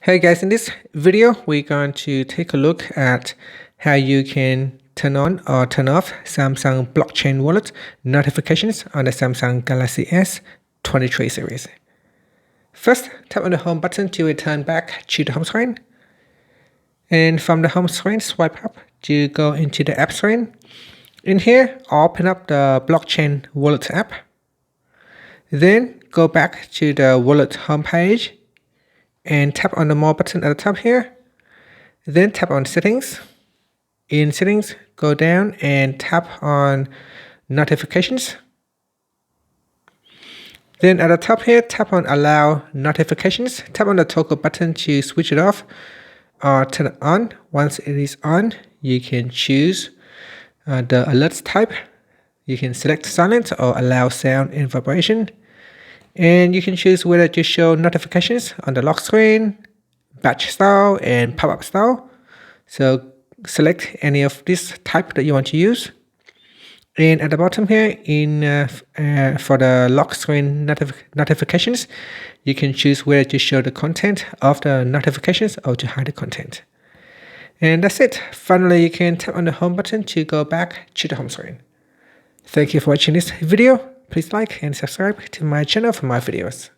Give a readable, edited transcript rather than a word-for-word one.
Hey guys, in this video, we're going to take a look at how you can turn on or turn off Samsung blockchain wallet notifications on the Samsung Galaxy S23 series. First, tap on the home button to return back to the home screen. And from the home screen, swipe up to go into the app screen. In here, open up the blockchain wallet app. Then go back to the wallet homepage and tap on the more button at the top here. Then tap on settings. In settings, go down and tap on notifications. Then at the top here, tap on allow notifications. Tap on the toggle button to switch it off or turn it on. Once it is on, you can choose the alerts type. You can select silent or allow sound and vibration. And you can choose whether to show notifications on the lock screen, batch style, and pop-up style. So select any of this type that you want to use. And at the bottom here, for the lock screen notifications, you can choose whether to show the content of the notifications or to hide the content. And that's it. Finally, you can tap on the home button to go back to the home screen. Thank you for watching this video. Please like and subscribe to my channel for more videos.